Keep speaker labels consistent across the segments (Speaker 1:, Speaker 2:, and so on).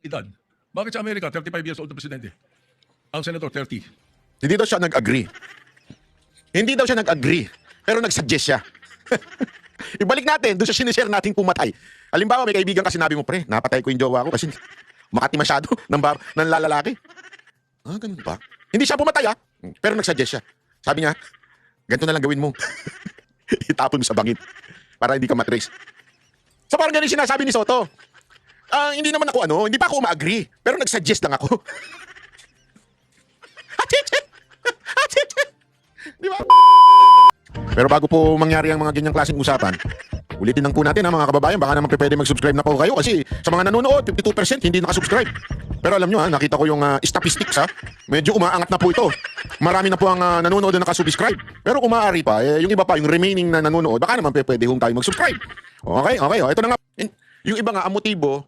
Speaker 1: edad. Bakit sa Amerika, 35 years old na presidente? Ang senator, 30.
Speaker 2: Hindi daw siya nag-agree. Hindi daw siya nag-agree. Pero nag-suggest siya. Ibalik natin, doon sa sinishare nating pumatay. Halimbawa, may kaibigan ka sinabi mo, pre, napatay ko yung jowa ko kasi makati masyado ng lalalaki. Ah, ganun ba? Hindi siya pumatay, ah. Pero nag-suggest siya. Sabi niya, ganito na lang gawin mo. Itapon mo sa bangin para hindi ka matrace. So parang ganun sinasabi ni Soto. Hindi naman ako hindi pa ako ma-agree. Pero nag-suggest lang ako. Di ba? Pero bago po mangyari ang mga ganyang klaseng usapan, ulitin lang po natin mga kababayan, baka naman pwede mag-subscribe na po kayo kasi sa mga nanonood, 52% hindi nakasubscribe. Pero alam nyo nakita ko yung statistics medyo umaangat na po ito. Marami na po ang nanonood na nakasubscribe. Pero kung maaari pa, yung iba pa, yung remaining na nanonood, baka naman pwede tayo mag-subscribe. Okay. Ito na nga. Yung iba nga, ang motibo,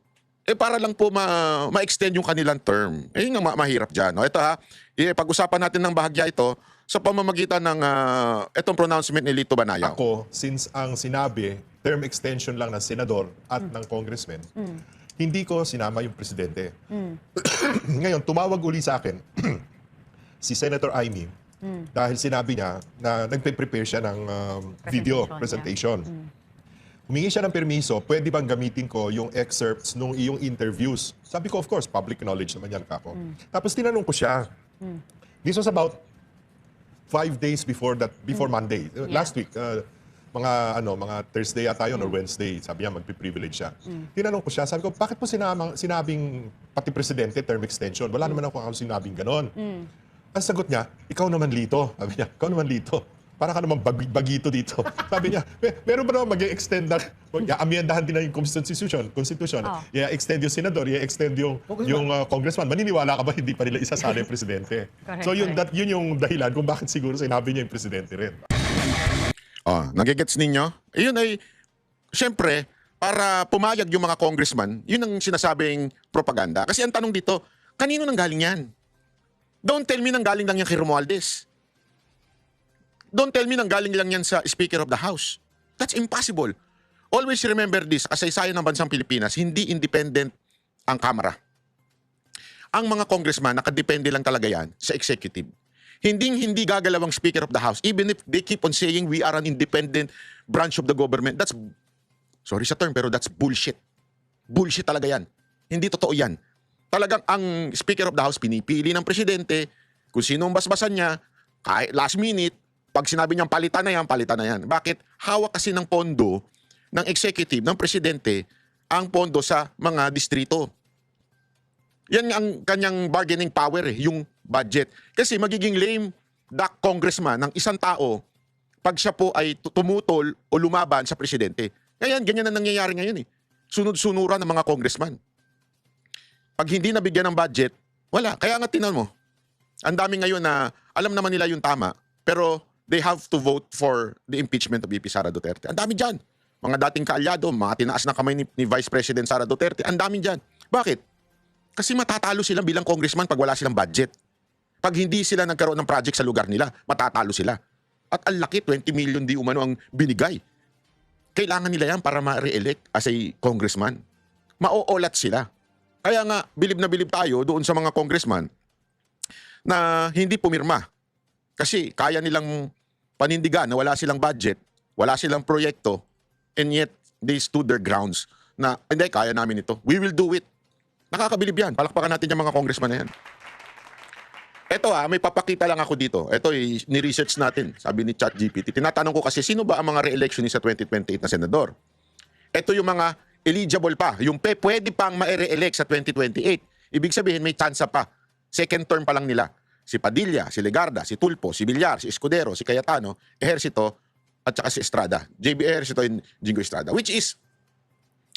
Speaker 2: para lang po ma-extend yung kanilang term. Yun ang mahirap dyan. Ito pag-usapan natin ng bahagya ito sa pamamagitan ng itong pronouncement ni Lito Banayaw.
Speaker 3: Ako, since ang sinabi, term extension lang ng senador at ng congressman, hindi ko sinama yung presidente. Ngayon, tumawag uli sa akin si Senator Amy dahil sinabi niya na nagpe-prepare siya ng video presentation. Humingi siya ng permiso, pwede bang gamitin ko yung excerpts nung iyong interviews? Sabi ko, of course, public knowledge naman yan, kako. Tapos tinanong ko siya. This was about 5 days before Monday. Last week, mga Thursday ata yun or Wednesday, sabi niya magpi-privilege siya. Tinanong ko siya, sabi ko, bakit po sinabing pati presidente term extension? Wala naman ako sinabing ganon. Ang sagot niya, ikaw naman Lito. Sabi niya, ikaw naman Lito. Para ka naman bagito dito. Sabi niya, meron ba naman mag-extend na, amiyandahan din na yung constitution. I-extend yung senador, i-extend yung congressman. Maniniwala ka ba hindi pa nila isasali yung presidente? So yun yung dahilan kung bakit siguro sinabi niya yung presidente rin.
Speaker 2: Nagigets ninyo? Yun ay, syempre, para pumayag yung mga congressman, yun ang sinasabing propaganda. Kasi ang tanong dito, kanino nang galing yan? Don't tell me nang galing lang yan kay Romualdez. Don't tell me nang galing lang yan sa Speaker of the House. That's impossible. Always remember this, kasaysayan ng bansang Pilipinas, hindi independent ang Kamara. Ang mga congressman, nakadepende lang talaga yan sa executive. Hindi gagalaw ang Speaker of the House. Even if they keep on saying we are an independent branch of the government, that's, sorry sa term, pero that's bullshit. Bullshit talaga yan. Hindi totoo yan. Talagang ang Speaker of the House, pinipili ng presidente, kung sino ang basbasan niya, kahit last minute, pag sinabi niyang palitan na yan. Bakit? Hawak kasi ng pondo ng executive, ng presidente, ang pondo sa mga distrito. Yan ang kanyang bargaining power, yung budget. Kasi magiging lame duck congressman ng isang tao pag siya po ay tumutol o lumaban sa presidente. Ngayon, ganyan na nangyayari ngayon. Sunod-sunuran ng mga congressman. Pag hindi nabigyan ng budget, wala. Kaya nga tinan mo, ang dami ngayon na alam naman nila yung tama, pero they have to vote for the impeachment of VP Sara Duterte. Ang dami dyan. Mga dating kaalyado, mga tinaas na kamay ni Vice President Sara Duterte. Ang dami dyan. Bakit? Kasi matatalo sila bilang congressman pag wala silang budget. Pag hindi sila nagkaroon ng project sa lugar nila, matatalo sila. At ang laki, 20 million di umano ang binigay. Kailangan nila yan para ma-re-elect as a congressman. Maoolat sila. Kaya nga, bilib na bilib tayo doon sa mga congressman na hindi pumirma. Kasi kaya nilang panindigan na wala silang budget, wala silang proyekto, and yet they stood their grounds na, hindi, kaya namin ito. We will do it. Nakakabilib yan. Palakpakan natin yung mga congressman na yan. Ito may papakita lang ako dito. Ito ni-research natin, sabi ni ChatGPT. Tinatanong ko kasi, sino ba ang mga re-election sa 2028 na senador? Ito yung mga eligible pa. Yung pwede pang ma-re-elect sa 2028. Ibig sabihin, may chance pa. Second term pa lang nila. Si Padilla, si Legarda, si Tulfo, si Villar, si Escudero, si Cayetano, Ejercito, at saka si Estrada. JB Ejercito and Jingo Estrada. Which is,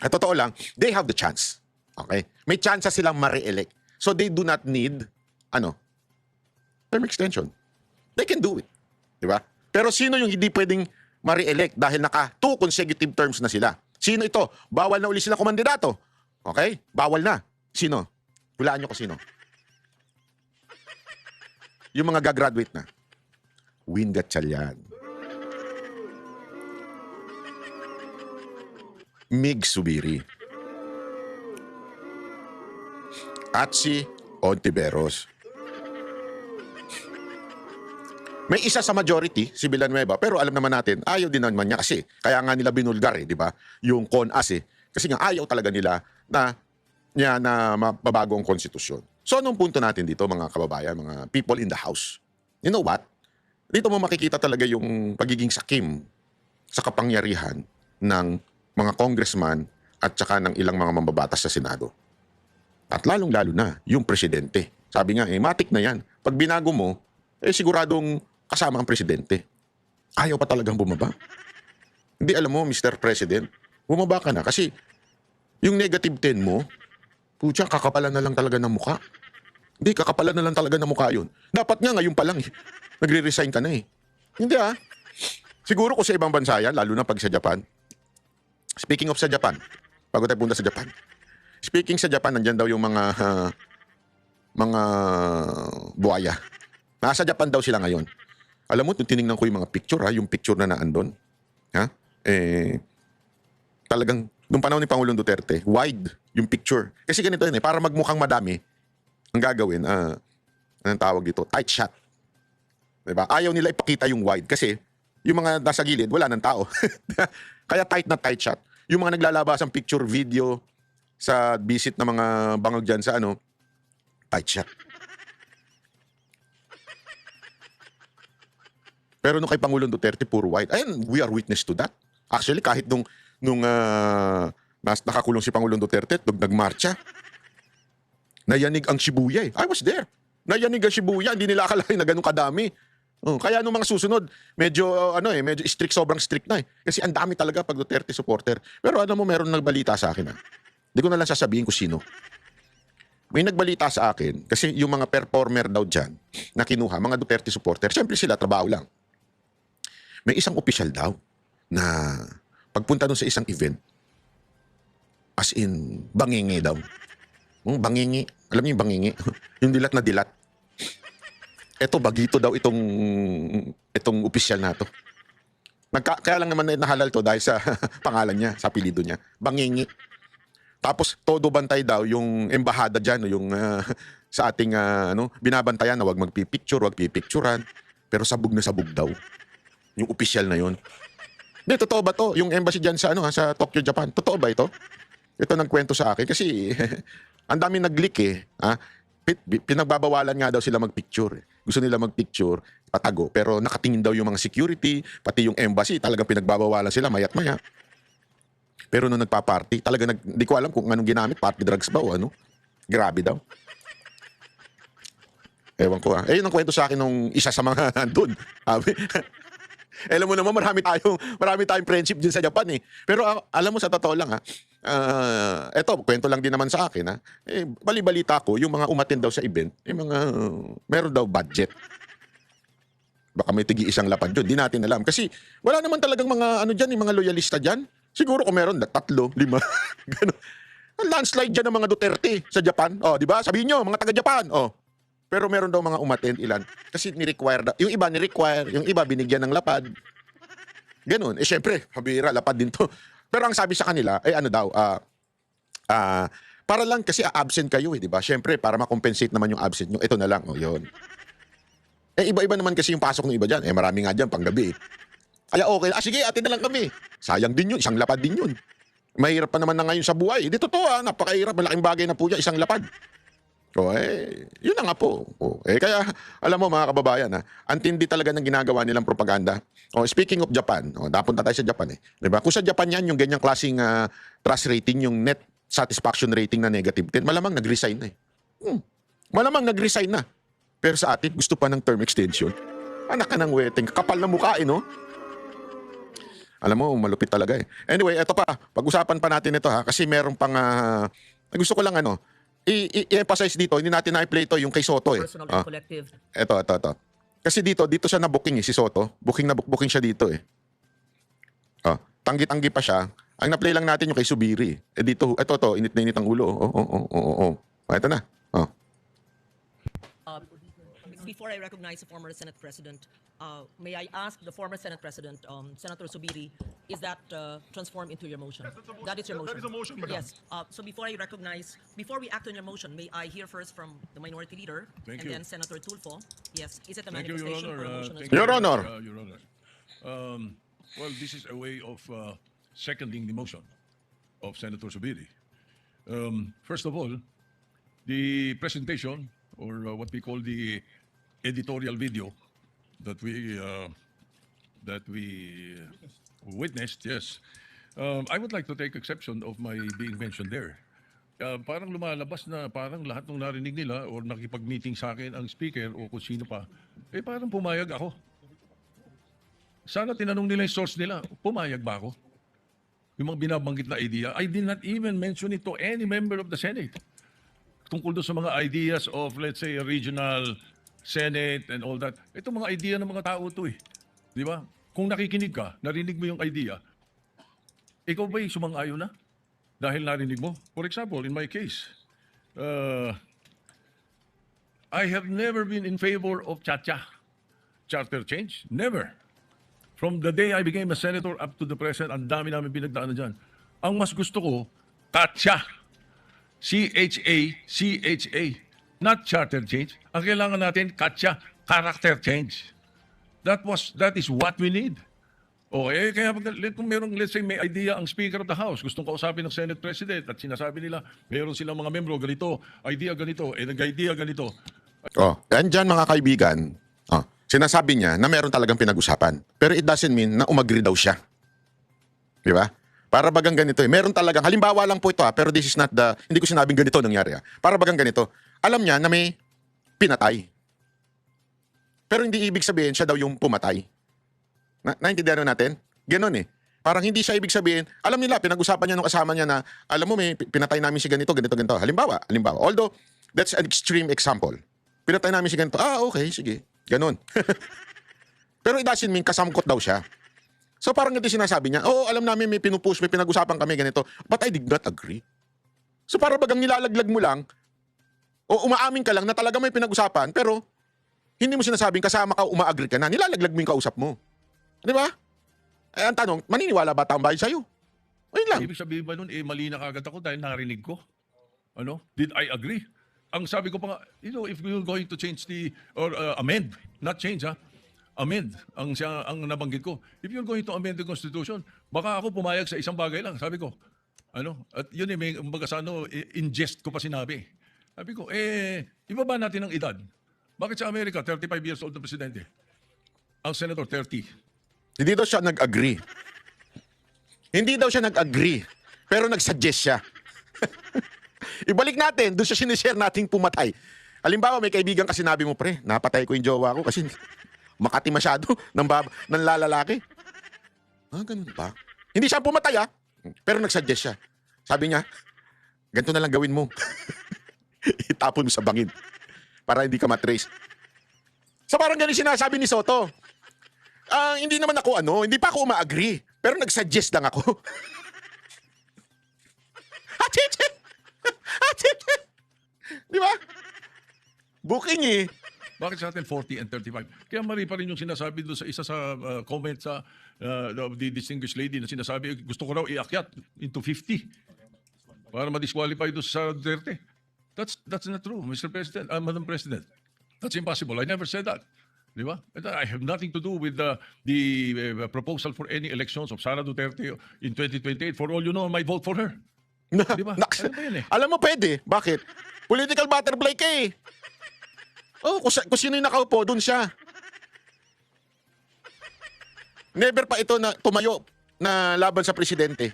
Speaker 2: totoo lang, they have the chance. Okay? May chance silang ma-re-elect. So they do not need, term extension. They can do it. Diba? Pero sino yung hindi pwedeng ma-re-elect dahil naka 2 consecutive terms na sila? Sino ito? Bawal na uli sila kumandidato. Okay? Bawal na. Sino? Hulaan nyo ko sino. Yung mga gagraduate na. Win Gatchalian. Mig Subiri. at si Ontiveros. May isa sa majority, si Villanueva, pero alam naman natin, ayaw din naman niya kasi. Kaya nga nila binulgar di ba? Yung CONAS Kasi nga ayaw talaga nila na mababago ang konstitusyon. So anong punto natin dito mga kababayan, mga people in the house? You know what? Dito mo makikita talaga yung pagiging sakim sa kapangyarihan ng mga congressman at saka ng ilang mga mambabatas sa Senado. At lalong-lalo na yung presidente. Sabi nga, matik na yan. Pag binago mo, siguradong kasama ang presidente. Ayaw pa talagang bumaba. Hindi, alam mo, Mr. President, bumaba ka na kasi yung negative 10 mo, putya, kakapalan na lang talaga ng mukha. Hindi, kakapalan na lang talaga ng mukha yun. Dapat nga ngayon pa lang nagre-resign ka na Hindi Siguro kung sa ibang bansa yan, lalo na pag sa Japan. Speaking of sa Japan, bago tayo punta sa Japan. Speaking sa Japan, nandyan daw yung mga buhaya. Nasa Japan daw sila ngayon. Alam mo, tinignan ko yung mga picture yung picture na naandun. Talagang, nung panahon ni Pangulong Duterte, wide yung picture. Kasi ganito yun para magmukhang madami, ang gagawin, anong tawag dito, tight shot. Diba? Ayaw nila ipakita yung wide kasi yung mga nasa gilid, wala ng tao. Kaya tight na tight shot. Yung mga naglalabas ang picture, video sa visit ng mga bangag dyan sa tight shot. Pero nung kay Pangulong Duterte, puro white. Ayun, we are witness to that. Actually, kahit nung nakakulong si Pangulong Duterte, nung nagmarcha, nayanig ang Shibuya I was there. Nayanig ang Shibuya, hindi nila akalain na ganun kadami. Kaya nung mga susunod, medyo strict, sobrang strict na Kasi ang dami talaga pag Duterte supporter. Pero alam mo, meron nagbalita sa akin Hindi ko na lang sasabihin kung sino. May nagbalita sa akin, kasi yung mga performer daw dyan, na kinuha, mga Duterte supporter, syempre sila, trabaho lang. May isang opisyal daw, na pagpunta dun sa isang event, as in, bangingi daw. Bangingi. Alam niyo yung bangingi? Yung dilat na dilat. Eto, bagito daw itong opisyal na to. Kaya lang naman nahalal to dahil sa pangalan niya, sa apelido niya. Bangingi. Tapos, todo bantay daw yung embahada dyan, yung sa ating binabantayan na wag magpipicture, wag pipicturan. Pero sabog na sabog daw. Yung opisyal na yun. Hindi, totoo ba to? Yung embassy dyan sa Tokyo, Japan. Totoo ba ito? Ito nagkwento sa akin kasi ang dami nag-leak Pinagbabawalan nga daw sila magpicture. Gusto nila magpicture, patago. Pero nakatingin daw yung mga security, pati yung embassy, talagang pinagbabawalan sila mayat maya. Pero nung nagpa-party, talagang di ko alam kung anong ginamit, party drugs ba o ano. Grabe daw. Ewan ko yun ang kwento sa akin nung isa sa mga nandun. Alam mo naman, marami tayong friendship din sa Japan Pero alam mo, sa totoo lang eto, kwento lang din naman sa akin bali-balita ko, yung mga umattend daw sa event, meron daw budget. Baka may tigi-isang lapad yun, di natin alam. Kasi wala naman talagang mga mga loyalista dyan. Siguro kung meron, 3, 5. Ganun. Ang landslide dyan ng mga Duterte sa Japan. Di ba? Sabihin nyo, mga taga-Japan. Pero meron daw mga umattend ilan. Kasi ni-require yung iba ni-require, yung iba binigyan ng lapad. Ganun. Syempre, habira, lapad din to. Pero ang sabi sa kanila, para lang kasi absent kayo di ba? Syempre, para makompensate naman yung absent nyo, ito na lang, yun. Iba-iba naman kasi yung pasok ng iba dyan. Marami nga dyan, panggabi. Kaya okay, sige, atin na lang kami. Sayang din yun, isang lapad din yun. Mahirap pa naman na ngayon sa buhay. Di totoo napakahirap, malaking bagay na po dyan, isang lapad. Yun na nga po. Kaya, alam mo mga kababayan, ang tindi talaga ng ginagawa nilang propaganda. Speaking of Japan, napunta tayo sa Japan Diba? Kung sa Japan yan, yung ganyang klaseng trust rating, yung net satisfaction rating na negative 10, malamang nag-resign na Malamang nag-resign na. Pero sa atin, gusto pa ng term extension. Anak ka ng weteng, kapal na mukha Alam mo, malupit talaga Anyway, eto pa, pag-usapan pa natin ito kasi meron pang, gusto ko lang i-emphasize dito, hindi natin na-play ito yung kay Soto
Speaker 4: Personal and collective.
Speaker 2: Ito. Kasi dito siya na-booking si Soto. Booking siya dito Tanggi-tanggi pa siya. Ang na-play lang natin yung kay Subiri. Dito, ito, init na init ang ulo. Ito na.
Speaker 4: before I recognize the former Senate President, may I ask the former Senate President, Senator Subiri, is that transformed into your motion? That is your motion.
Speaker 1: That is a motion, madam.
Speaker 4: Yes. So before we act on your motion, may I hear first from the Minority Leader
Speaker 1: Thank
Speaker 4: and
Speaker 1: you.
Speaker 4: then Senator Tulfo? Yes. Is it a
Speaker 1: Thank you, Your
Speaker 4: manifestation
Speaker 1: Honor.
Speaker 4: or a motion?
Speaker 1: Thank
Speaker 4: as
Speaker 1: you
Speaker 2: Your
Speaker 1: very
Speaker 2: Honor.
Speaker 1: much, Your Honor. Well, this is a way of seconding the motion of Senator Subiri. First of all, the presentation, or what we call the editorial video that we witnessed, yes. I would like to take exception of my being mentioned there. Parang lumalabas na parang lahat ng narinig nila or nakipag-meeting sa akin ang speaker o kung sino pa, parang pumayag ako. Sana tinanong nila yung source nila, pumayag ba ako? Yung mga binabanggit na idea, I did not even mention it to any member of the Senate. Tungkol doon sa mga ideas of, let's say, a regional Senate and all that. Ito mga idea ng mga tao to eh. Di ba? Kung nakikinig ka, narinig mo yung idea, ikaw ba'y sumang-ayon na? Dahil narinig mo? For example, in my case, I have never been in favor of charter change. Never. From the day I became a senator up to the present, ang dami namin pinagdaanan dyan. Ang mas gusto ko, CHA. CHA. Not charter change. Ang kailangan natin, CHA, character change. That is what we need. Kaya kung merong, let's say, may idea ang Speaker of the House, gustong kausapin ng Senate President at sinasabi nila, meron silang mga membro, ganito, idea ganito, nag-idea ganito.
Speaker 2: Andyan mga kaibigan, sinasabi niya na meron talagang pinag-usapan. Pero it doesn't mean na umagri daw siya. Di ba? Para bagang ganito meron talagang, halimbawa lang po ito pero this is not hindi ko sinabing ganito nangyari Para bagang ganito, alam niya na may pinatay. Pero hindi ibig sabihin siya daw yung pumatay. Naintindihan natin? Ganon Parang hindi siya ibig sabihin, alam nila, pinag-usapan niya nung kasama niya na, alam mo may pinatay namin si ganito. Halimbawa. Although, that's an extreme example. Pinatay namin si ganito. Okay, sige. Ganon. Pero it doesn't mean kasangkot daw siya. So parang ito sinasabi niya, alam namin may pinupush, may pinag-usapan kami ganito, but I did not agree. So para bagang nilalaglag mo lang, o umaamin ka lang na talaga may pinag-usapan, pero hindi mo sinasabing kasama ka, uma-agree ka na, nilalaglag mo yung kausap mo. Di ba? Ang tanong, maniniwala ba taong bayan sa'yo? Ayun lang.
Speaker 1: Ibig sabihin ba nun, mali na kagad ako dahil narinig ko? Did I agree? Ang sabi ko pa nga, if we're going to change or amend, not change amend ang nabanggit ko. If you're going to amend the Constitution, baka ako pumayag sa isang bagay lang, sabi ko. At yun may kumbaga sa in jest ko pa sinabi. Sabi ko, ibaba natin ang edad. Bakit sa Amerika, 35 years old na presidente? Ang senator, 30.
Speaker 2: Hindi daw siya nag-agree. Hindi daw siya nag-agree. Pero nag-suggest siya. Ibalik natin, doon siya sinishare nating pumatay. Halimbawa, may kaibigan ka sinabi mo, pre, napatay ko yung jowa ko kasi Makati masyado ng lalaki. Ganun pa. Hindi siya pumatay pero nag-suggest siya. Sabi niya, ganito na lang gawin mo. Itapon mo sa bangin para hindi ka matrace. So parang ganun sinasabi ni Soto. Hindi naman ako hindi pa ako uma-agree. Pero nag-suggest lang ako. Di ba? Booking
Speaker 1: Bakit sa atin 40 and 35? Kaya mali pa rin yung sinasabi doon sa isa sa comment sa the distinguished lady na sinasabi, gusto ko raw iakyat into 50 para ma-disqualify doon sa Duterte. That's not true, Mr. President, Madam President. That's impossible. I never said that. Di ba? I have nothing to do with the proposal for any elections of Sara Duterte in 2028. For all you know, I might vote for her. Di ba? Ano ba yun
Speaker 2: Alam mo pwede. Bakit? Political butterfly ka kung sino yung nakaupo, dun siya. Never pa ito na tumayo na laban sa presidente.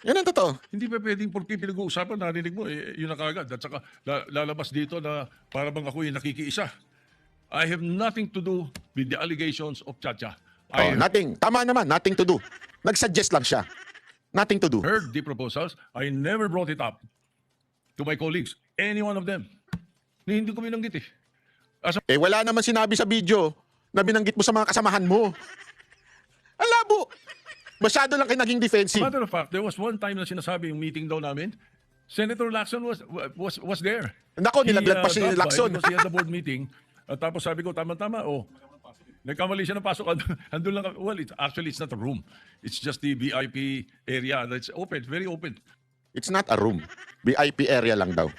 Speaker 2: Yan ang totoo.
Speaker 1: Hindi pa pwedeng porque pinag-uusapan, narinig mo, yun na kagad. At saka lalabas dito na para bang ako yung nakikiisa. I have nothing to do with the allegations of Chacha.
Speaker 2: Nothing. Tama naman, nothing to do. Nag-suggest lang siya. Nothing to do.
Speaker 1: Heard the proposals. I never brought it up to my colleagues. Any one of them. Hindi ko binanggit
Speaker 2: Wala naman sinabi sa video na binanggit mo sa mga kasamahan mo. Ang labo. Masyado lang kayo naging defensive.
Speaker 1: Matter of fact, there was one time na sinasabi yung meeting daw namin, Senator Lacson was there.
Speaker 2: Nako, nilaglag pa si
Speaker 1: dropped by
Speaker 2: Lacson.
Speaker 1: Because he had the board meeting. At tapos sabi ko, tama-tama, nagkamali siya ng pasok. Andun lang, well, it's not a room. It's just the VIP area. That's open, very open.
Speaker 2: It's not a room. VIP area lang daw.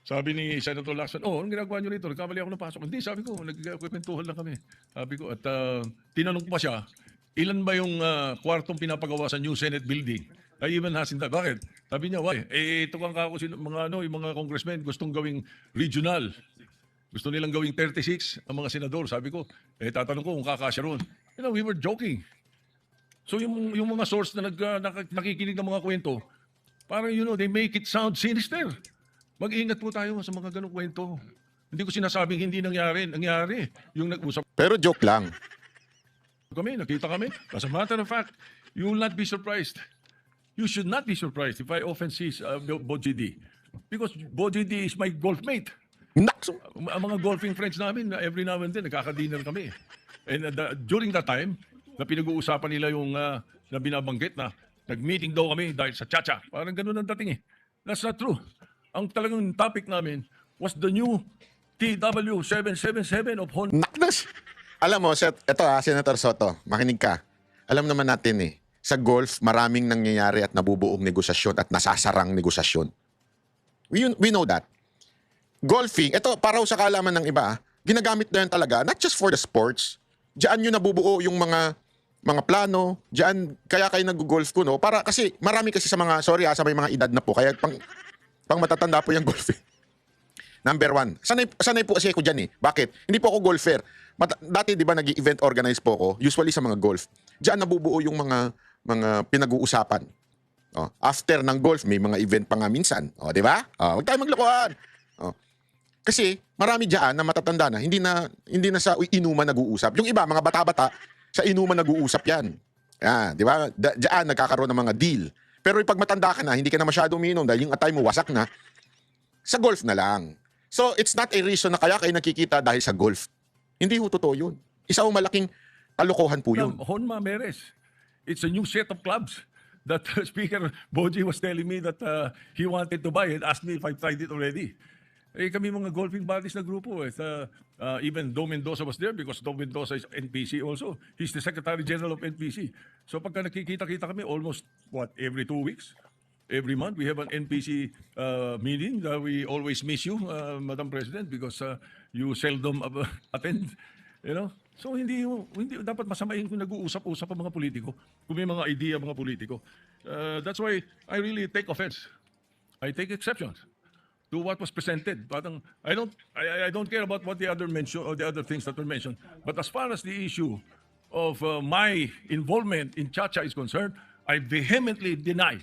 Speaker 1: Sabi ni Senator Lacson, anong ginagawa niyo rito? Nagkamali ako ng pasok. Hindi, sabi ko, nagkwentuhan lang kami. Sabi ko, at tinanong ko pa siya, ilan ba yung kwartong pinapagawa sa new Senate building? I even asked him that. Bakit? Sabi niya, why? Ito kang kako, yung mga congressmen gustong gawing regional. Gusto nilang gawing 36 ang mga senador. Sabi ko, tatanong ko kung kakasya ron. We were joking. So yung mga source na nakikinig ng mga kwento, parang they make it sound sinister. Mag-ingat po tayo sa mga ganong kwento. Hindi ko sinasabing hindi nangyari. Nangyari. Yung nag-usap
Speaker 2: Pero joke lang.
Speaker 1: kami, nakita kami. As a matter of fact, you will not be surprised. You should not be surprised if I often see Boji D. Because Boji D is my golf mate.
Speaker 2: Nakso.
Speaker 1: Ang mga golfing friends namin, every now and then, nagkaka-dinner kami. And during that time, na pinag-uusapan nila yung na binabanggit na nag-meeting daw kami dahil sa Chacha. Parang ganun ang dating eh. That's not true. Ang talagang topic namin was the new TW777 of Honda.
Speaker 2: Naknas. Alam mo, Senator Soto, makinig ka. Alam naman natin sa golf, maraming nangyayari at nabubuong negosasyon at nasasarang negosasyon. We know that. Golfing, ito, para sa kaalaman ng iba, ginagamit na yan talaga, not just for the sports. Diyan yun nabubuo yung mga plano, diyan, kaya kayo nag-golf ko, no? Para, kasi, marami kasi sa mga, sa may mga edad na po, kaya pang matatanda po yung golfing. Number one, sanay po kasi ako dyan Bakit? Hindi po ako golfer. Dati, di ba, nag-event organize po ako, usually sa mga golf. Diyan nabubuo yung mga pinag-uusapan. After ng golf, may mga event pa nga minsan. Di ba? Huwag tayo maglokohan. Kasi marami diyan na matatanda na, hindi na sa inuman nag-uusap. Yung iba, mga bata-bata, sa inuman nag-uusap yan. Di ba? Diyan nagkakaroon ng mga deal. Pero pag matanda ka na, hindi ka na masyado uminom dahil yung atay mo wasak na, sa golf na lang. So, it's not a reason na kaya kayo nakikita dahil sa golf. Hindi ho totoo yun. Isa ho malaking kalokohan po yun.
Speaker 1: Honma Meres. It's a new set of clubs that Speaker Boji was telling me that he wanted to buy and asked me if I tried it already. Kami mga golfing buddies na grupo. Even Dom Mendoza was there because Dom Mendoza is NPC also. He's the Secretary General of NPC. So pagka nakikita-kita kami almost, every 2 weeks? Every month we have an NPC meeting. We always miss you, Madam President, because you seldom attend. So hindi dapat masamain kung nag-uusap-usap ang mga politiko. Kung may mga idea mga politiko. That's why I really take offense. I take exceptions to what was presented. Parang I don't care about what the other mentioned or the other things that were mentioned. But as far as the issue of my involvement in Chacha is concerned, I vehemently deny.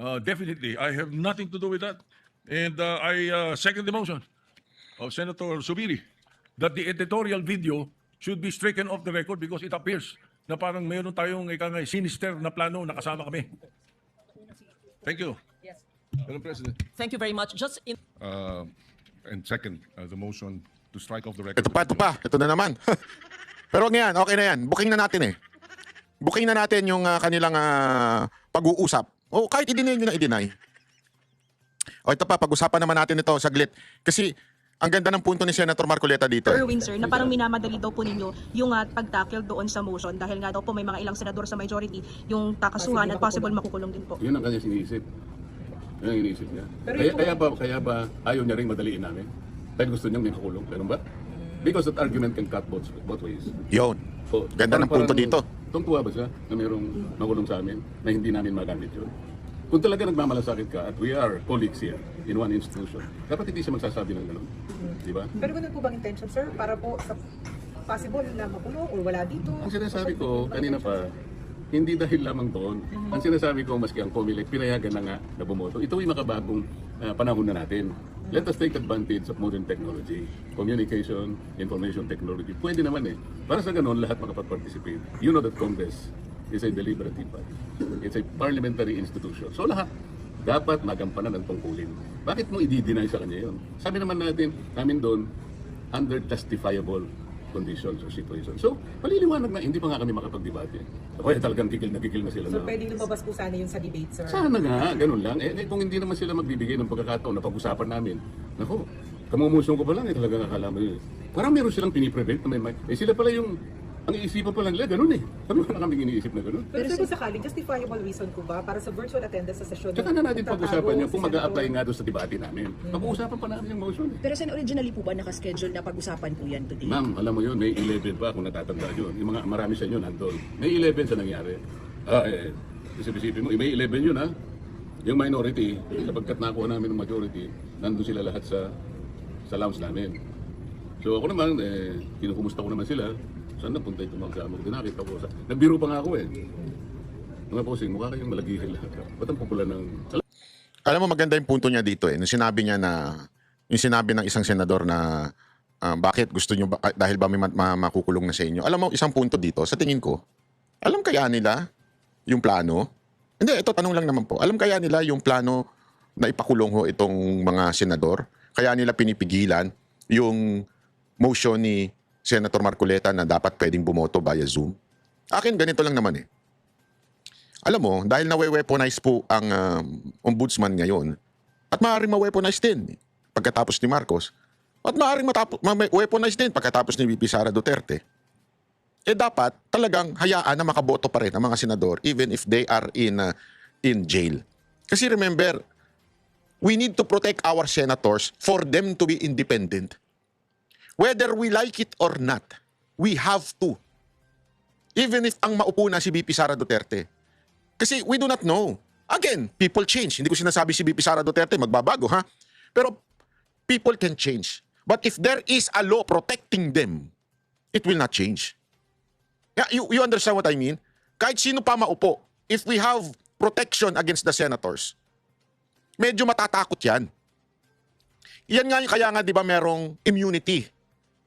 Speaker 1: Definitely, I have nothing to do with that. And I second the motion of Senator Subiri that the editorial video should be stricken off the record because it appears na parang mayroon tayong sinister na plano na kasama kami. Thank you.
Speaker 4: Yes.
Speaker 1: Madam President.
Speaker 4: Thank you very much. Just in
Speaker 5: And second, the motion to strike off the record.
Speaker 2: Ito pa. Ito na naman. Pero ngayon, okay na yan. Booking na natin Booking na natin yung kanilang pag-uusap. Kahit i-deny nyo na i-deny. Ito pa, pag-usapan naman natin ito saglit. Kasi ang ganda ng punto ni Senator Marcoleta dito.
Speaker 6: Erwin, sir, na parang minamadali daw po ninyo yung pag-tackle doon sa motion dahil nga daw po may mga ilang senador sa majority yung takasuhan at possible makukulong din po.
Speaker 7: Yun ang kanyang iniisip. Yun ang iniisip niya. Kaya ba ayaw niya rin madaliin namin? Dahil gusto niyang may makulong. Ganun ba? Because that argument can cut both ways.
Speaker 2: Yun. Ganda ng punto dito.
Speaker 7: Tungtuwa ba siya na mayroong makulong sa amin na hindi namin magamit yun? Kung talaga nagmamalasakit ka at we are colleagues here in one institution, dapat hindi siya magsasabi ng gano'n. Di ba?
Speaker 8: Pero ganun po bang intention, sir? Para po sa possible na makulong or wala dito?
Speaker 7: Ang sinasabi ko kanina pa, hindi dahil lamang doon. Ang sinasabi ko, maski ang COMELEC, pinayagan na nga na bumoto. Ito ay makabagong panahon na natin. Let us take advantage of modern technology. Communication, information technology. Pwede naman Para sa ganun, lahat makapag-participate. You know that Congress is a deliberative body. It's a parliamentary institution. So lahat dapat magampanan ng tungkulin. Bakit mo i-deny sa kanya yun? Sabi naman namin doon, under justifiable conditions or situations. So, maliliwanag na hindi pa nga kami makapag-debate. Kaya talagang gigil na sila
Speaker 8: So
Speaker 7: na.
Speaker 8: pwede lumabas po sana yun sa debate, sir?
Speaker 7: Sana nga, ganun lang. Kung hindi naman sila magbibigay ng pagkakataon na pag-usapan namin, naku, kamumusong ko pa lang, talagang akala mo yun. Parang meron silang piniprevent na may sila pala yung, ang iisipan pa lang nila, ganun eh. Ano na kami iniisip na ganun?
Speaker 8: Pero sir, kung sakaling justifiable reason ko ba para sa virtual attendance sa sesyon?
Speaker 7: Tsaka na natin pag-usapan yun kung mag-a-apply nga doon sa debate namin. Pag-uusapan pa namin yung motion eh.
Speaker 9: Pero sen, originally po ba nakaschedule na pag-usapan po yan today?
Speaker 7: Ma'am, alam mo yun, May 11 pa kung natatanda yun. Yung mga marami sa inyo nandun. May 11 sa nangyari. Isip-isipin mo, May 11 yun ha. Yung minority, sapagkat nakuha namin ng majority, nandun sila lahat sa lounge namin. So ako naman, kinukumusta ko naman sila. Saan napunta itong mga kasama ko? Nakita ko. Nagbiro pa nga ako eh. Mga posing, mukha kayong malagihil lahat. Ba't ang popular ng...
Speaker 2: Alam mo, maganda yung punto niya dito eh. Nung sinabi niya na, yung sinabi ng isang senador na bakit gusto nyo, dahil ba may makukulong na sa inyo. Alam mo, isang punto dito, sa tingin ko, alam kaya nila yung plano? Hindi, ito tanong lang naman po. Alam kaya nila yung plano na ipakulong ho itong mga senador? Kaya nila pinipigilan yung motion ni Senator Marcoleta na dapat pwedeng bumoto via Zoom? Akin, ganito lang naman eh. Alam mo, dahil nawe-weaponize po ang ombudsman ngayon, at maaaring ma-weaponize din pagkatapos ni Marcos, at maaaring ma-weaponize din pagkatapos ni VP Sara Duterte, dapat talagang hayaan na makaboto pa rin ang mga senador even if they are in jail. Kasi remember, we need to protect our senators for them to be independent. Whether we like it or not, we have to. Even if ang maupo na si VP Sara Duterte. Kasi we do not know. Again, people change. Hindi ko sinasabi si VP Sara Duterte magbabago, ha? Pero people can change. But if there is a law protecting them, it will not change. Yeah, you understand what I mean? Kahit sino pa maupo, if we have protection against the senators, medyo matatakot yan. Yan nga yung kaya nga, di ba, merong immunity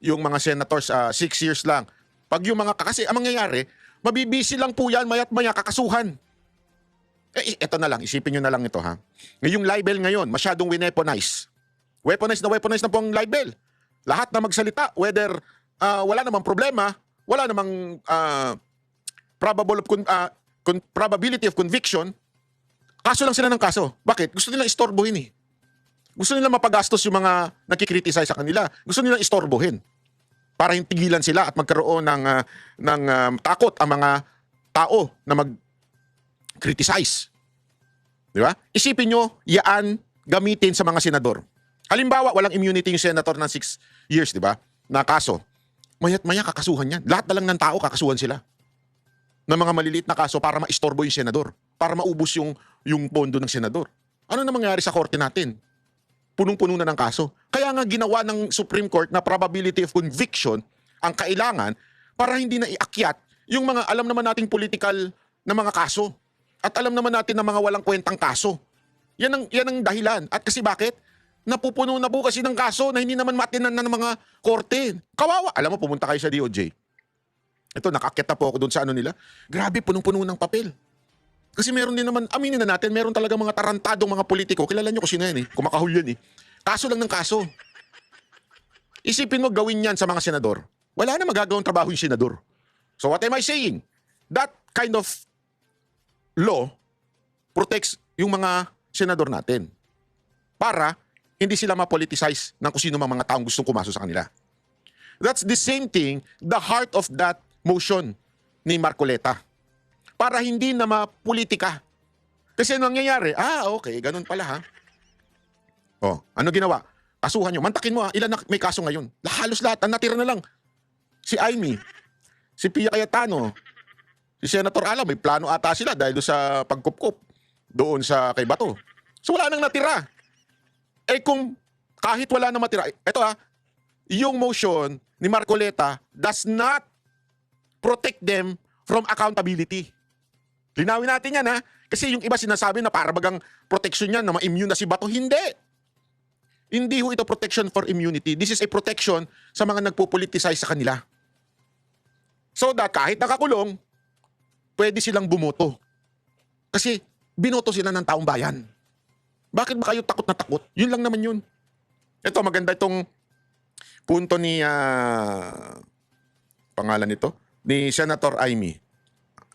Speaker 2: yung mga senators 6 years lang. Pag yung mga, kasi ang mangyayari, mabibisi lang po yan, maya't maya kakasuhan. Ito na lang, isipin nyo na lang ito ha. Yung libel ngayon, masyadong weaponize. Weaponize na po ang libel. Lahat na magsalita, whether wala namang problema, wala namang probability of conviction, kaso lang sila ng kaso. Bakit? Gusto nilang istorbohin eh. Gusto nilang mapagastos yung mga nakikriticize sa kanila. Gusto nilang istorbohin para hintigilan sila at magkaroon ng takot ang mga tao na mag-criticize. Di ba? Isipin nyo, yaan gamitin sa mga senador. Halimbawa, walang immunity yung senator ng 6 years, di ba? Na kaso. Maya't maya kakasuhan yan. Lahat na lang ng tao kakasuhan sila. Ng mga maliliit na kaso para maistorbo yung senador. Para maubos yung pondo ng senador. Ano na mangyari sa korte natin? Punong-puno na ng kaso. Kaya nga ginawa ng Supreme Court na probability of conviction ang kailangan para hindi na iakyat yung mga alam naman nating political na mga kaso. At alam naman natin na mga walang kwentang kaso. Yan ang dahilan. At kasi bakit? Napupuno na po kasi ng kaso na hindi naman matinan na ng mga korte. Kawawa. Alam mo, pumunta kayo sa DOJ. Ito, nakaakyat na po ako doon sa ano nila. Grabe, punong-puno ng papel. Kasi meron din naman, aminin na natin, meron talaga mga tarantadong mga politiko. Kilala nyo kung sino yan eh. Kumakahul yan eh. Kaso lang ng kaso. Isipin mo gawin yan sa mga senador. Wala na magagawang trabaho yung senador. So what am I saying? That kind of law protects yung mga senador natin. Para hindi sila ma-politicize ng kung sino mga taong gustong kumaso sa kanila. That's the same thing, the heart of that motion ni Marcoleta. Para hindi na mapolitika. Kasi ano nangyayari? Okay, ganun pala ha. Ano ginawa? Kasuhan nyo. Mantakin mo ilan na may kaso ngayon? Halos lahat. Ang natira na lang. Si Amy, si Pia Cayetano, si Senator Alam, may plano ata sila dahil doon sa pagkupkup doon sa kay Bato. So wala nang natira. Kung kahit wala nang matira, ito yung motion ni Marcoleta does not protect them from accountability. Linawin natin yan ha. Kasi yung iba sinasabi na para bagang protection yan na ma-immune na si Bato. Hindi. Hindi ho ito protection for immunity. This is a protection sa mga nagpo-politicize sa kanila. So that kahit nakakulong, pwede silang bumoto. Kasi binoto sila ng taong bayan. Bakit ba kayo takot na takot? Yun lang naman yun. Ito, maganda itong punto ni pangalan nito? Ni Senator Amy.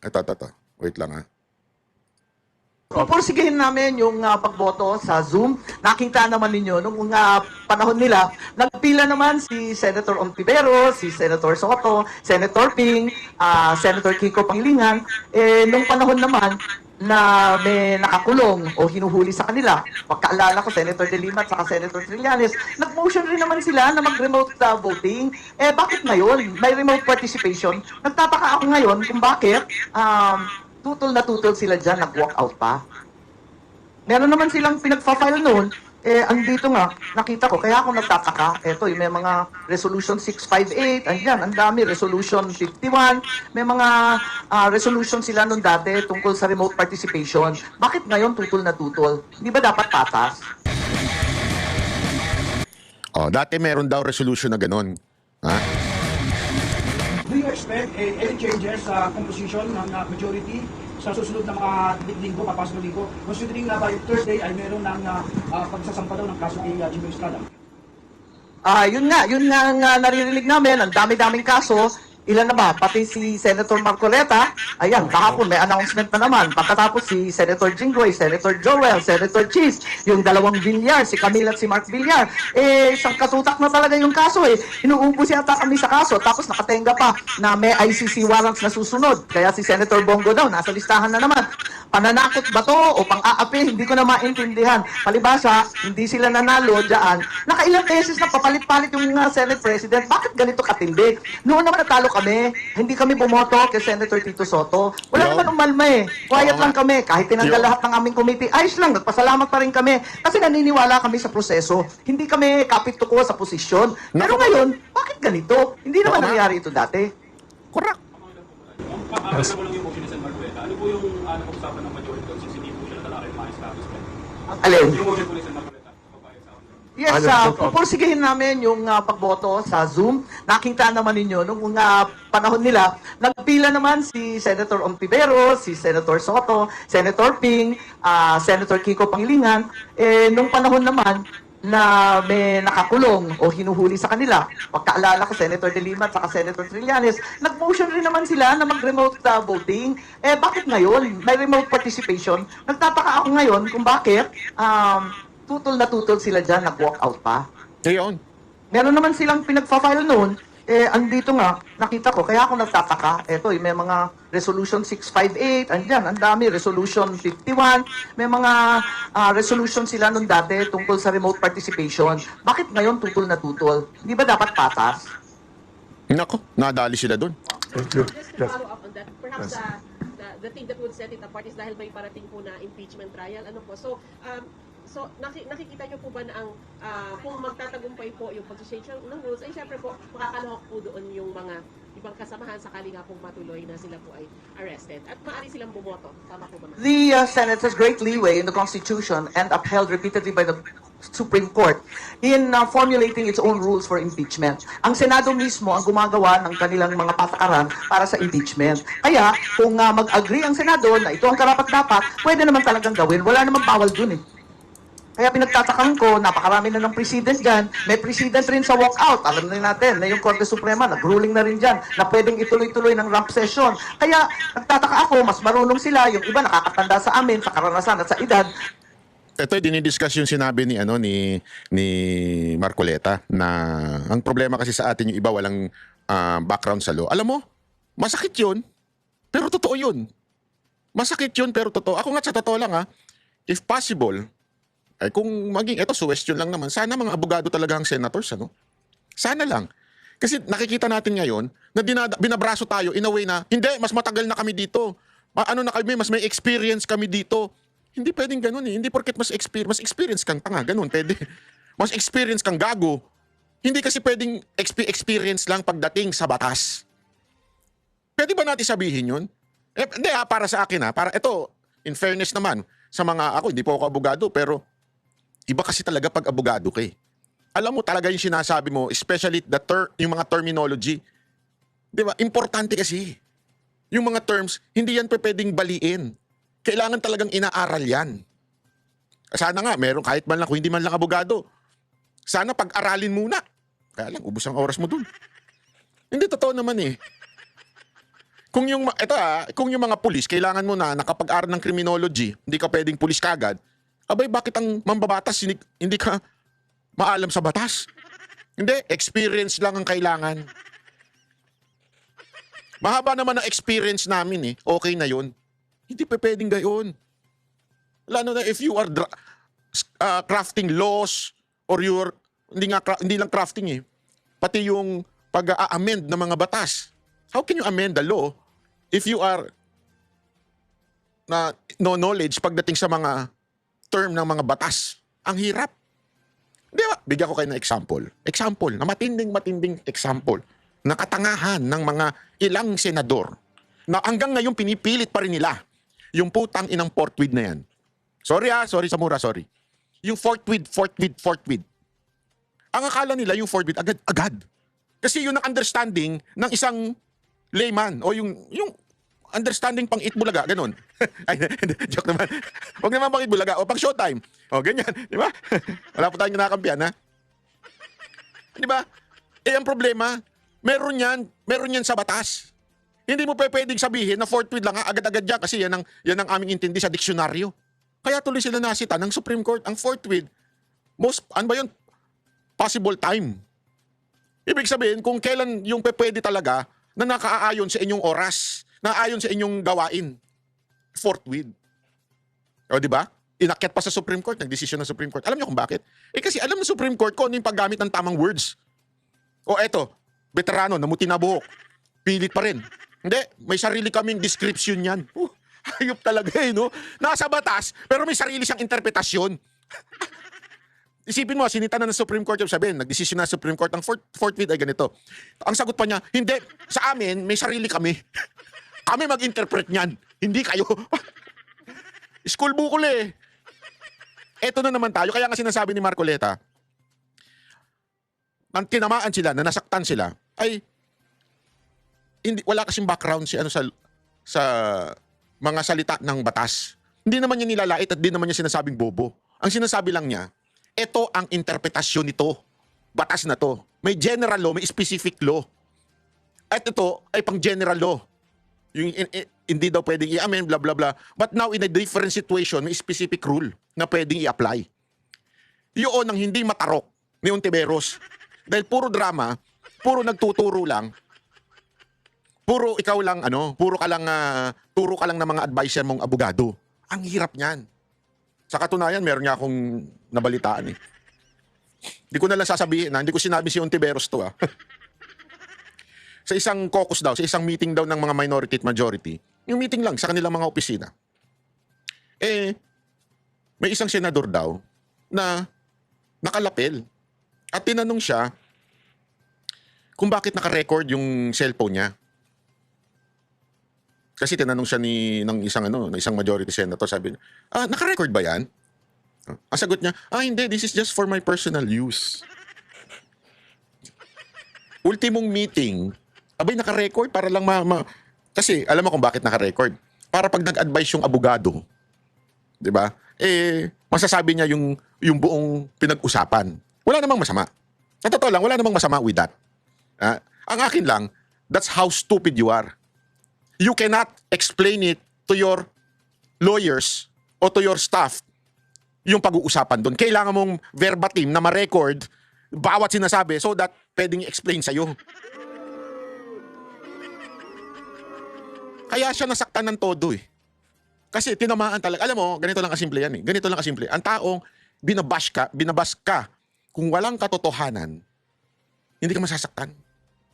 Speaker 2: Ito. Wait lang ha.
Speaker 10: Pupursigihin namin yung pagboto sa Zoom. Nakita naman ninyo nung panahon nila, nagpila naman si Senator Ontiveros, si Senator Soto, Senator Ping, Senator Kiko Pangilinan. Nung panahon naman na may nakakulong o hinuhuli sa kanila, pagkaalala ko Senator De Lima at saka Senator Trillanes, nag-motion rin naman sila na mag-remote voting. Bakit ngayon? May remote participation. Nagtataka ako ngayon kung bakit tutol na tutol sila dyan, nag-walk out pa. Meron naman silang pinagpa-file noon, andito nga, nakita ko, kaya ako nagtataka, eto, may mga Resolution 658, andyan, ang dami, Resolution 51, may mga resolution sila noon dati tungkol sa remote participation. Bakit ngayon tutol na tutol? Hindi ba dapat patas?
Speaker 2: Dati meron daw resolution na ganun. Ha?
Speaker 11: Do you expect any changes sa composition ng majority sa susunod na mga linggo, papasok na linggo? Considering na by Thursday ay meron ng pagsasampa daw ng kaso kay Jimmy Estrada.
Speaker 10: Yun nga ang naririnig namin, ang dami-daming kaso. Ilan na ba? Pati si Senator Marcoleta, ayan, kahapon may announcement na naman. Pagkatapos si Senator Jinggoy, Senator Joel, Senator Cheese, yung dalawang Villar, si Camille at si Mark Villar. Isang katutak na talaga yung kaso Inuubos yata kami sa kaso, tapos nakatenga pa na may ICC warrants na susunod. Kaya si Senator Bongo daw, nasa listahan na naman. Pananakot ba to o pang-aapi? Hindi ko na maintindihan. Palibasa, hindi sila nanalo dyan. Nakailang beses na papalit-palit yung Senate President. Bakit ganito katindi? Noon naman natalo kami. Hindi kami bumoto kay Senator Tito Soto. Wala naman umalma Quiet lang kami. Kahit tinanggal lahat ng aming committee, ayos lang. Nagpasalamat pa rin kami. Kasi naniniwala kami sa proseso. Hindi kami kapit-tuko sa posisyon. Pero ngayon, bakit ganito? Hindi naman nangyari ito dati.
Speaker 2: Correct.
Speaker 11: Ano po yung napag-usapan ng majority since hindi po siya natalakay yung mga establishment?
Speaker 10: Alin?
Speaker 11: Yung motion po ni Sen. Marcoleta.
Speaker 10: Yes, pupursigihin namin yung pagboto sa Zoom. Nakita naman ninyo nung panahon nila, nagpila naman si Senator Ontiveros, si Senator Soto, Senator Ping, Senator Kiko Pangilinan. Nung panahon naman na may nakakulong o hinuhuli sa kanila, pagkaalala ko Senator De Lima at saka Senator Trillanes, nag-motion rin naman sila na mag-remote voting. Bakit ngayon? May remote participation. Nagtataka ako ngayon kung bakit tutol na tutol sila dyan, nag-walk out pa.
Speaker 2: Ngayon.
Speaker 10: Meron naman silang pinagpa-file noon, andito nga, nakita ko, kaya ako nagtataka, eto, may mga Resolution 658, andyan, ang dami, Resolution 51, may mga resolution sila noon dati tungkol sa remote participation. Bakit ngayon tutol na tutol? Hindi ba dapat patas?
Speaker 2: Nako, nadali sila doon.
Speaker 9: Just to follow up on that, perhaps the thing that would set it apart is dahil may parating po na impeachment trial. Ano po? So, nakikita niyo po ba na ang kung magtatagumpay po yung pag-change ng rules, ay syempre po makakalahok po doon yung mga ibang kasamahan sakali nga pong matuloy na sila po ay arrested. At maaari silang bumoto. Tama po ba?
Speaker 10: The Senate has great leeway in the Constitution and upheld repeatedly by the Supreme Court in formulating its own rules for impeachment. Ang Senado mismo ang gumagawa ng kanilang mga patakaran para sa impeachment. Kaya kung mag-agree ang Senado na ito ang karapat-dapat, pwede naman talagang gawin. Wala namang bawal dun Kaya pinagtatakan ko, napakarami na ng president dyan. May president rin sa walkout. Alam na natin na yung Korte Suprema, nag-ruling na rin dyan na pwedeng ituloy-tuloy ng rump session. Kaya nagtataka ako, mas marunong sila. Yung iba nakakatanda sa amin, sa karanasan at sa edad.
Speaker 2: Ito dinidiscuss yung sinabi ni ni Marcoleta na ang problema kasi sa atin yung iba walang background sa law. Alam mo, masakit 'yun, pero totoo 'yun. Masakit 'yun pero totoo. Ako nga sa totoo lang if possible, ay kung maging ito suggestion lang naman, sana mga abogado talaga ang senators Sana lang. Kasi nakikita natin ngayon na binabraso tayo in a way na hindi, mas matagal na kami dito. Ano na kami, mas may experience kami dito. Hindi pwedeng ganun Hindi porket mas experience kang tanga, ganun pwede. Mas experience kang gago. Hindi kasi pwedeng experience lang pagdating sa batas. Pwede ba natin sabihin yun? Hindi para sa akin para ito, in fairness naman, sa mga ako, hindi po ako abogado, pero iba kasi talaga pag abogado ka Alam mo talaga yung sinasabi mo, especially yung mga terminology. Di ba? Importante kasi. Yung mga terms, hindi yan pwedeng baliin. Kailangan talagang inaaral yan. Sana nga, meron kahit man lang, kung hindi man lang abogado. Sana pag-aralin muna. Kaya lang, ubos ang oras mo dun. Hindi totoo naman eh. Kung yung mga pulis, kailangan mo na nakapag-aral ng criminology, hindi ka pwedeng pulis kagad, abay bakit ang mambabatas hindi ka maalam sa batas? Hindi, experience lang ang kailangan. Mahaba naman ang experience namin eh. Okay na yun. Hindi pa pwedeng gayon. Lalo na if you are crafting laws or hindi lang crafting eh. Pati yung pag-a-amend ng mga batas. How can you amend the law if you are no knowledge pagdating sa mga term ng mga batas? Ang hirap. Di ba? Bigyan ko kayo ng example. Example, na matinding example. Nakatangahan ng mga ilang senador na hanggang ngayon pinipilit pa rin nila yung putang inang forthwith na yan. Sorry sa mura, sorry. Yung forthwith. Ang akala nila yung forthwith agad. Kasi yun ang understanding ng isang layman o yung understanding pang Itbulaga, ganun. Ay, joke naman. Huwag naman pang Itbulaga o pang Showtime. O, ganyan. Di ba? Wala po tayong nakakampihan, ha? Di ba? Ang problema, meron yan sa batas. Hindi mo pwedeng sabihin na forthwith lang, agad-agad yan kasi yan ang aming intindi sa diksyonaryo. Kaya tuloy sila nasita ng Supreme Court ang forthwith. Possible time. Ibig sabihin, kung kailan yung pwede talaga na nakaayon sa inyong oras, nakaayon sa inyong gawain, forthwith. O, di ba? Inakyat pa sa Supreme Court, nagdesisyon ng Supreme Court. Alam niyo kung bakit? Kasi alam ng Supreme Court kung ano yung paggamit ng tamang words. O eto, veterano, namuti na buhok. Pilit pa rin. Hindi, may sarili kaming description yan. Hayop talaga eh, no? Nasa batas, pero may sarili siyang interpretasyon. Isipin mo, sinita na ng Supreme Court, sabihin, nagdesisyon na ng Supreme Court, ang forthwith ay ganito. Ang sagot pa niya, hindi, sa amin, may sarili kami. Kami mag-interpret niyan, hindi kayo. School bukol eh. Eto na naman tayo, kaya nga sinasabi ni Marcoleta, nang tinamaan sila, na nasaktan sila, ay, wala kasing background sa mga salita ng batas. Hindi naman niya nilalait at di naman niya sinasabing bobo. Ang sinasabi lang niya, ito ang interpretasyon nito. Batas na to. May general law, may specific law. At ito ay pang general law. Yung hindi daw pwedeng i-amend, blah blah blah. But now in a different situation, may specific rule na pwedeng i-apply. Yun ang hindi matarok ni Ontiveros. Dahil puro drama, puro nagtuturo lang, puro ikaw lang, turo ka lang ng mga adviser mong abogado. Ang hirap niyan. Sa katunayan, meron nga akong nabalitaan eh. Hindi ko na lang sasabihin, hindi ko sinabi si Ontiveros to. Sa isang caucus daw, sa isang meeting daw ng mga minority at majority, yung meeting lang sa kanilang mga opisina. May isang senador daw na nakalapel at tinanong siya kung bakit naka-record yung cellphone niya. Kasi tinanong siya ng isang majority senator, sabi niya, naka-record ba yan? Ang sagot niya, hindi, this is just for my personal use. Ultimong meeting, abay naka-record para lang kasi alam mo kung bakit naka-record. Para pag nag-advise yung abogado, di ba? Masasabi niya yung buong pinag-usapan. Wala namang masama. Sa totoo lang, wala namang masama with that. Ang akin lang, that's how stupid you are. You cannot explain it to your lawyers o to your staff yung pag-uusapan doon. Kailangan mong verbatim na ma-record bawat sinasabi so that pwedeng i-explain sa'yo. Kaya siya nasaktan ng todo eh. Kasi tinamaan talaga. Alam mo, ganito lang kasimple yan eh. Ganito lang kasimple. Ang taong binabash ka, kung walang katotohanan, hindi ka masasaktan.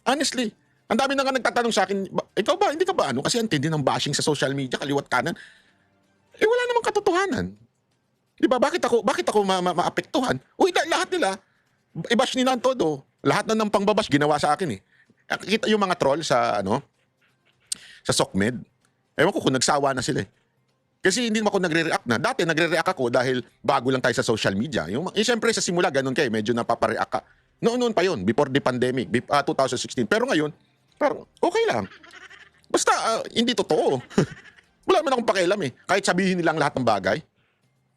Speaker 2: Honestly. Ang dami na nga nagtatanong sa akin, ikaw ba, hindi ka ba kasi ang tindi ng bashing sa social media, kaliwat kanan. Wala namang katotohanan. Di ba? Bakit ako maapektuhan? Lahat nila, i-bash nila ang todo. Lahat na ng pangbabash ginawa sa akin eh. Kita yung mga troll sa SOCMED. Ewan ko kung nagsawa na sila eh. Kasi hindi naman ako nagre-react na. Dati nagre-react ako dahil bago lang tayo sa social media. Siyempre sa simula, ganun kayo, medyo napapareact ka. Noon pa yun, before the pandemic, 2016. Pero ngayon, parang okay lang. Basta hindi totoo. Wala man akong pakialam eh. Kahit sabihin nilang lahat ng bagay.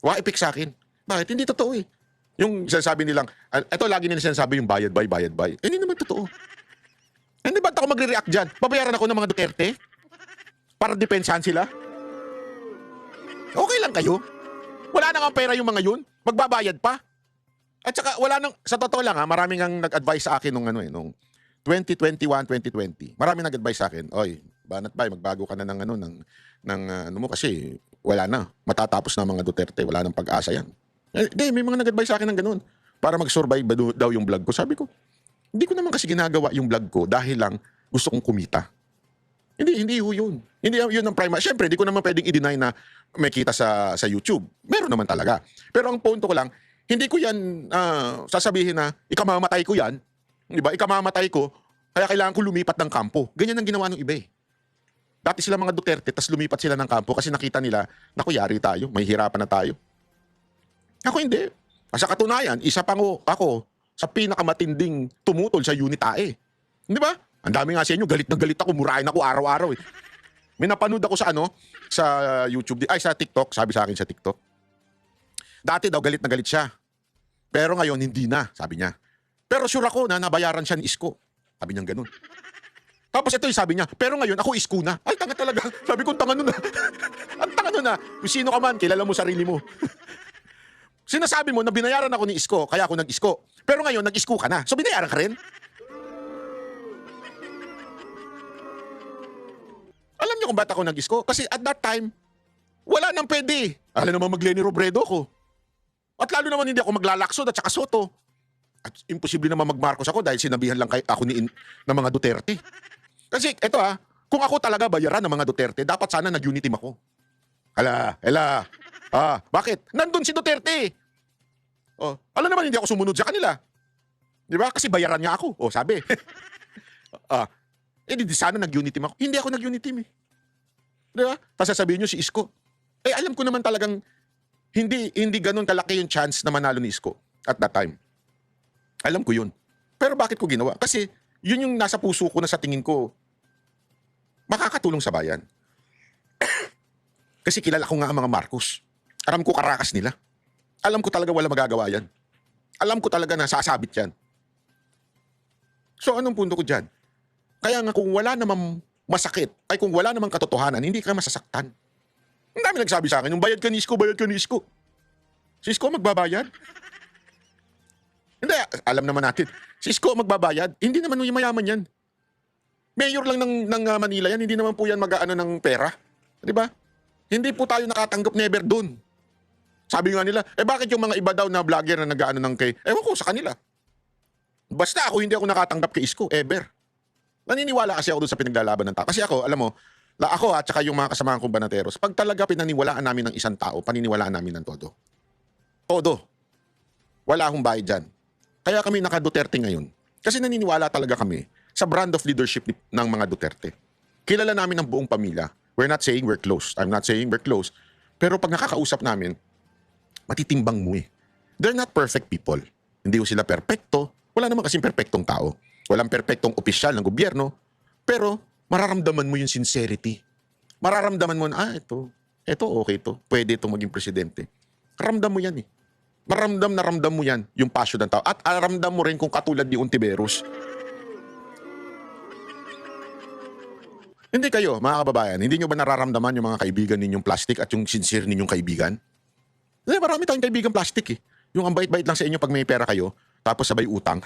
Speaker 2: Wa-epic sa akin. Bakit? Hindi totoo eh. Yung sinasabi nilang, ito lagi nila sinasabi yung bayad by. Hindi naman totoo. Hindi ba ako magre-react dyan? Babayaran ako ng mga Duterte? Para depensahan sila? Okay lang kayo? Wala na nga pera yung mga yun? Magbabayad pa? At saka wala nang, sa totoo lang maraming ang nag-advise sa akin nung 2021, 2020. Maraming nag-advise sa akin, oy, banat bay, magbago ka na ng ano mo kasi wala na. Matatapos na mga Duterte, wala nang pag-asa yan. May mga nag-advise sa akin ng ganun para mag-survive daw yung vlog ko. Sabi ko, hindi ko naman kasi ginagawa yung vlog ko dahil lang gusto kong kumita. Hindi yun. Hindi yun ang primary. Siyempre, hindi ko naman pwedeng i-deny na may kita sa YouTube. Meron naman talaga. Pero ang punto ko lang, hindi ko yan sasabihin na ikamamatay ko yan. Di ba? Ikamamatay ko, kaya kailangan ko lumipat ng kampo. Ganyan ang ginawa ng iba eh. Dati sila mga Duterte, tas lumipat sila ng kampo kasi nakita nila, naku, yari tayo, may hirapan na tayo. Ako hindi. Sa katunayan, isa pa ako sa pinakamatinding tumutol sa unit AE. Di ba? Ang dami nga sa inyo, galit na galit ako, murahin ako araw-araw eh. May napanood ako sa sa YouTube, sa TikTok, sabi sa akin sa TikTok. Dati daw galit na galit siya. Pero ngayon, hindi na, sabi niya. Pero sure ako na nabayaran siya ni Isko. Sabi niya ganun. Tapos ito yung sabi niya, pero ngayon ako Isko na. Ay, tanga talaga. Sabi ko, tanga nun na. Ang tanga nun na. Kung sino ka man, kilala mo sarili mo. Sinasabi mo na binayaran ako ni Isko, kaya ako nag-Isko. Pero ngayon, nag-Isko ka na. So, binayaran ka rin? Alam niyo kung ba't ako nag-Isko? Kasi at that time, wala nang pwede. Alam naman mag-Lenny Robredo ko. At lalo naman hindi ako maglalaksod at saka Soto. At imposible naman mag-Marcos ako dahil sinabihan lang ako ng mga Duterte. Kasi eto kung ako talaga bayaran ng mga Duterte, dapat sana nag-unity team ako. Bakit? Nandun si Duterte. Alam naman hindi ako sumunod sa kanila. Di ba? Kasi bayaran niya ako. Sabi. Di sana nag-unity team ako. Hindi ako nag-unity team eh. Di ba? Tapos sasabihin niyo si Isko. Alam ko naman talagang hindi ganun kalaki yung chance na manalo ni Isko at that time. Alam ko yun. Pero bakit ko ginawa? Kasi yun yung nasa puso ko na sa tingin ko makakatulong sa bayan. Kasi kilala ko nga ang mga Marcos. Alam ko karakas nila. Alam ko talaga wala magagawa yan. Alam ko talaga na sasabit yan. So anong punto ko dyan? Kaya nga kung wala namang masakit, ay kung wala namang katotohanan, hindi ka masasaktan. Ang dami nagsabi sa akin, yung bayad ka ni Isko, bayad ka ni Isko. Si Isko magbabayad? Hindi, alam naman natin. Si Isko magbabayad, hindi naman yung mayaman yan. Mayor lang ng Manila yan, hindi naman po yan mag-aano ng pera. Di ba? Hindi po tayo nakatanggap never dun. Sabi nga nila, bakit yung mga iba daw na vlogger na nag-aano ng kay... Ewan ko, sa kanila. Basta ako, hindi ako nakatanggap kay Isko, ever. Naniniwala kasi ako dun sa pinaglalaban ng tao. Kasi ako, alam mo, ako at saka yung mga kasamahan kong banateros, pag talaga pinaniwalaan namin ng isang tao, paniniwalaan namin ng todo. Todo. Wala akong bayad dyan. Kaya kami naka-Duterte ngayon. Kasi naniniwala talaga kami sa brand of leadership ng mga Duterte. Kilala namin ang buong pamilya. We're not saying we're close. I'm not saying we're close. Pero pag nakakausap namin, matitimbang mo eh. They're not perfect people. Hindi ko sila perfecto. Wala naman kasing perfectong tao. Walang perfectong opisyal ng gobyerno. Pero mararamdaman mo yung sincerity. Mararamdaman mo na, ito okay to. Pwede itong maging presidente. Ramdam mo yan eh. Maramdam mo yan, yung passion ng tao. At aramdam mo rin kung katulad ni Ontiveros. Hindi kayo, mga kababayan, hindi nyo ba nararamdaman yung mga kaibigan ninyong plastic at yung sincere ninyong kaibigan? Marami tayong kaibigan plastic eh. Yung ang bait-bait lang sa inyo pag may pera kayo, tapos sabay utang.